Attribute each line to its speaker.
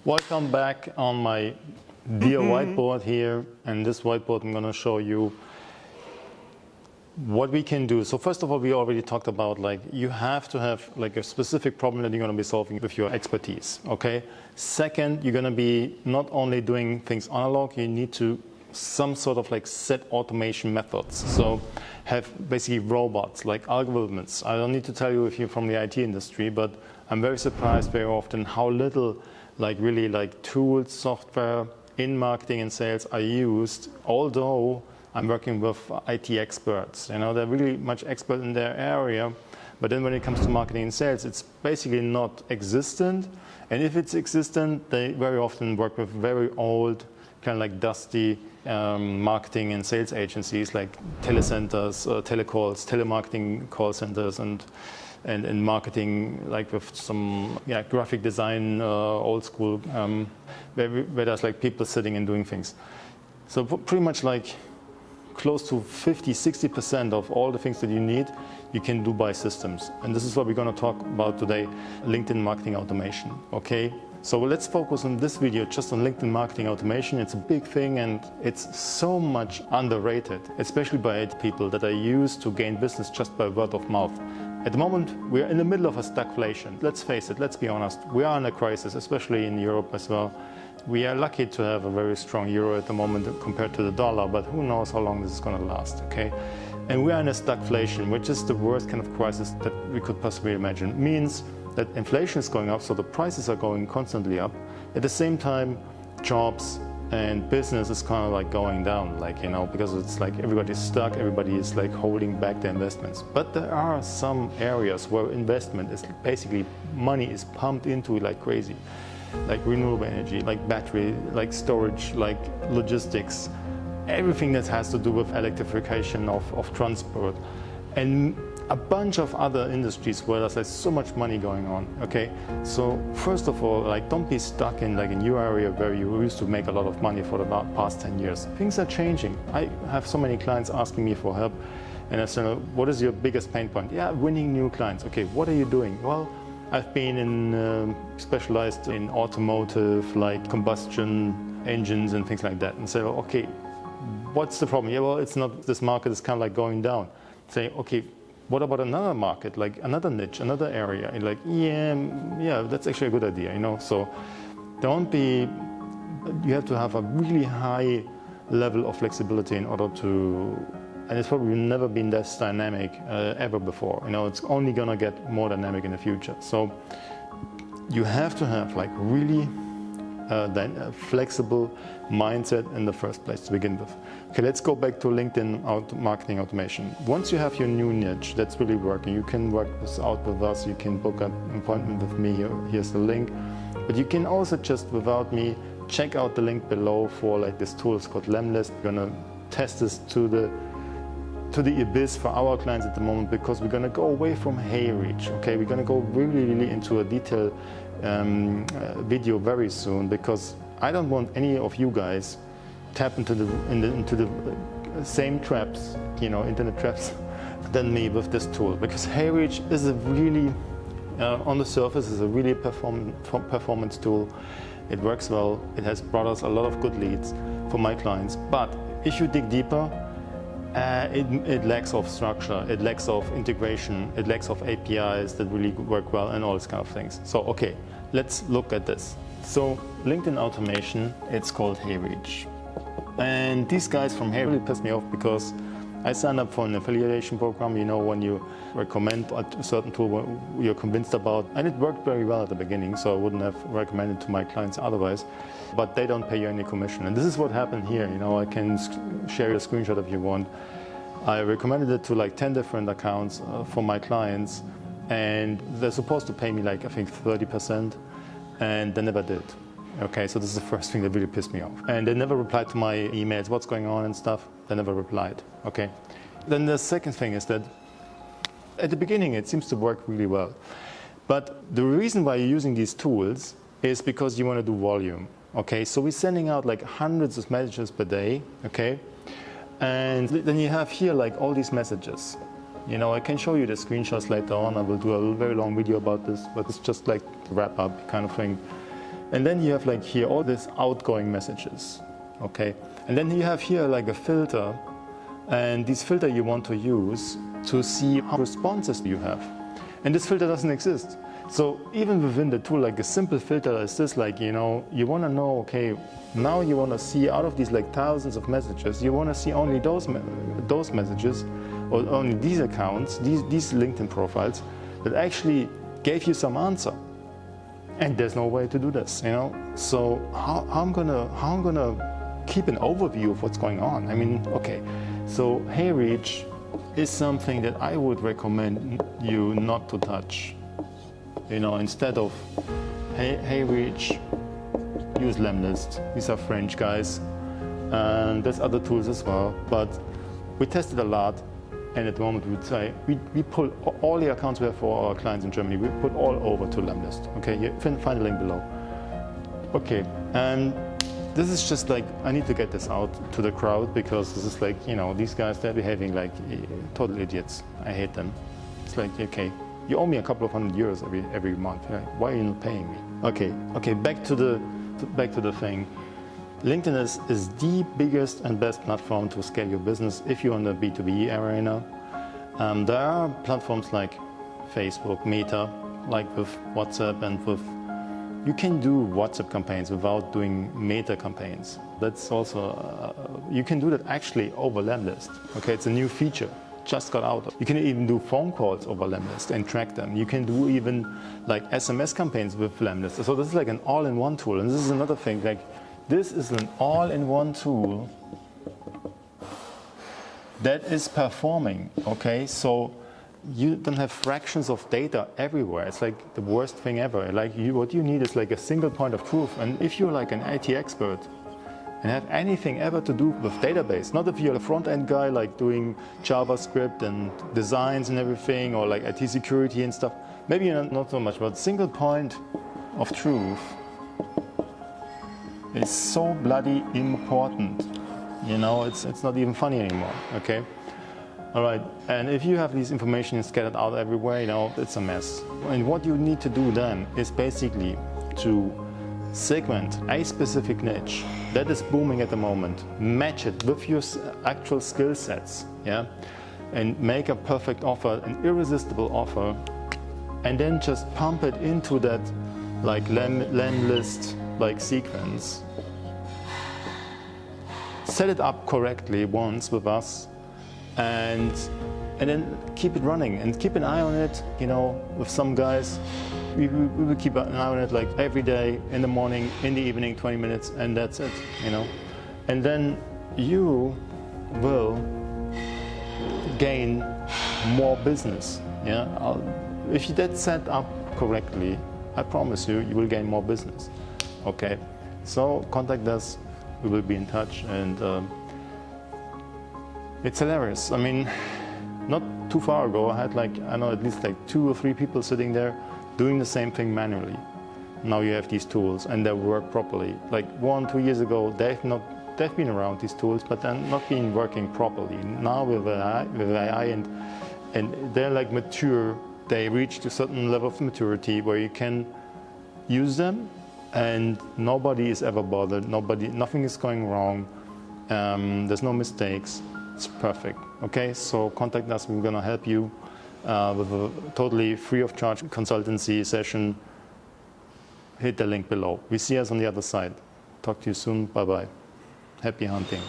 Speaker 1: Welcome back on my dear whiteboard here. And this whiteboard, I'm going to show you what we can do. So first of all, we already talked about you have to have a specific problem that you're going to be solving with your expertise. Okay. Second, you're going to be not only doing things analog, you need to some sort of set automation methods. So have basically robots, like algorithms. I don't need to tell you if you're from the IT industry, but I'm very surprised very often how little tools, software in marketing and sales are used, although I'm working with IT experts. They're really much expert in their area, but then when it comes to marketing and sales, it's basically not existent. And if it's existent, they very often work with very old, kind of dusty marketing and sales agencies like telecenters, telecalls, telemarketing call centers, and marketing with some graphic design, old school, where there's people sitting and doing things. So pretty much close to 50–60% of all the things that you need, you can do by systems. And this is what we're going to talk about today, LinkedIn marketing automation. Okay. So let's focus on this video just on LinkedIn marketing automation. It's a big thing and it's so much underrated, especially by people that are used to gain business just by word of mouth. At the moment, we're in the middle of a stagflation. Let's face it, let's be honest. We are in a crisis, especially in Europe as well. We are lucky to have a very strong euro at the moment compared to the dollar, but who knows how long this is going to last, okay? And we are in a stagflation, which is the worst kind of crisis that we could possibly imagine. It means that inflation is going up, so the prices are going constantly up. At the same time, jobs and business is kind of going down, because it's everybody's stuck, everybody is holding back their investments. But there are some areas where investment is basically money is pumped into like crazy, like renewable energy, like battery, like storage, like logistics, everything that has to do with electrification of transport, and a bunch of other industries where there's so much money going on. Okay, so first of all, don't be stuck in a new area where you used to make a lot of money for the past 10 years. Things are changing. I have so many clients asking me for help, and I said, what is your biggest pain point? Yeah, winning new clients. Okay, what are you doing? Well, I've been in specialized in automotive, combustion engines and things like that, and say, okay, what's the problem? Yeah, well, it's not, this market is kind of going down. Say, okay, what about another market, another niche, another area? And yeah, that's actually a good idea, So don't be, you have to have a really high level of flexibility in order to, and it's probably never been this dynamic ever before. It's only gonna get more dynamic in the future. So you have to have really a flexible mindset in the first place to begin with. Okay, let's go back to LinkedIn marketing automation. Once you have your new niche that's really working, you can work this out with us. You can book an appointment with me. Here's the link. But you can also just, without me, check out the link below for this tool. It's called Lemlist. We're gonna test this to the abyss for our clients at the moment, because we're gonna go away from HeyReach. Okay, we're gonna go really into a detailed video very soon, because I don't want any of you guys tap into the same traps, internet traps, than me with this tool, because HeyReach is a really, on the surface, is a really performance tool. It works well. It has brought us a lot of good leads for my clients. But if you dig deeper, it lacks of structure, it lacks of integration, it lacks of APIs that really work well, and all these kind of things. So, okay, let's look at this. So, LinkedIn automation, it's called HeyReach. And these guys from HeyReach really pissed me off, because I signed up for an affiliation program, when you recommend a certain tool you're convinced about, and it worked very well at the beginning, so I wouldn't have recommended to my clients otherwise, but they don't pay you any commission. And this is what happened here. I can share a screenshot if you want. I recommended it to 10 different accounts for my clients, and they're supposed to pay me I think 30%, and they never did. Okay, so this is the first thing that really pissed me off. And they never replied to my emails, what's going on and stuff. They never replied, okay? Then the second thing is that at the beginning it seems to work really well. But the reason why you're using these tools is because you want to do volume, okay? So we're sending out hundreds of messages per day, okay? And then you have here all these messages. I can show you the screenshots later on. I will do a very long video about this, but it's just to wrap up kind of thing. And then you have like here all these outgoing messages, okay? And then you have here like a filter, and this filter you want to use to see how responses you have. And this filter doesn't exist. So even within the tool, like a simple filter is this, like, you know, you want to know, okay, now you want to see out of these like thousands of messages, you want to see only those messages, or only these accounts, these LinkedIn profiles that actually gave you some answer. And there's no way to do this, you know. So how I'm gonna keep an overview of what's going on? I mean, okay, so HeyReach is something that I would recommend you not to touch. You know, instead of HeyReach, use Lemlist. These are French guys, and there's other tools as well. But we tested a lot, and at the moment we would say we pull all the accounts we have for our clients in Germany. We put all over to Lemlist. Okay, you can find the link below. Okay, and this is just like, I need to get this out to the crowd, because this is like, you know, these guys, they're behaving like total idiots. I hate them. It's like, okay, you owe me a couple of €100 every month. Like, why are you not paying me? Okay, back to the thing. LinkedIn is the biggest and best platform to scale your business if you're in the B2B arena. There are platforms like Facebook, Meta, like with WhatsApp, and with you can do WhatsApp campaigns without doing Meta campaigns. That's also, you can do that actually over Lemlist. Okay, it's a new feature, just got out. You can even do phone calls over Lemlist and track them. You can do even like SMS campaigns with Lemlist. So this is like an all-in-one tool. And this is another thing, like this is an all-in-one tool that is performing, okay? So you don't have fractions of data everywhere. It's like the worst thing ever. Like what you need is like a single point of truth. And if you're like an IT expert and have anything ever to do with database, not if you're a front-end guy like doing JavaScript and designs and everything, or like IT security and stuff, maybe not so much, but single point of truth is so bloody important. You know, it's not even funny anymore, okay? All right, and if you have this information scattered out everywhere, you know, it's a mess. And what you need to do then is basically to segment a specific niche that is booming at the moment, match it with your actual skill sets, yeah, and make a perfect offer, an irresistible offer, and then just pump it into that like Lemlist like sequence. Set it up correctly once with us, and then keep it running and keep an eye on it. You know, with some guys, we will keep an eye on it like every day, in the morning, in the evening, 20 minutes, and that's it, you know. And then you will gain more business, yeah. If that's set up correctly, I promise you, you will gain more business, okay. So contact us, we will be in touch, and it's hilarious. I mean, not too far ago, I had like, I know, at least like 2 or 3 people sitting there doing the same thing manually. Now you have these tools and they work properly. Like 1-2 years ago, they've been around these tools, but they're not been working properly. Now with AI and they're like mature, they reached a certain level of maturity where you can use them and nobody is ever bothered, nothing is going wrong, there's no mistakes. It's perfect, okay? So contact us, we're gonna help you with a totally free of charge consultancy session. Hit the link below. We see us on the other side. Talk to you soon, bye-bye. Happy hunting.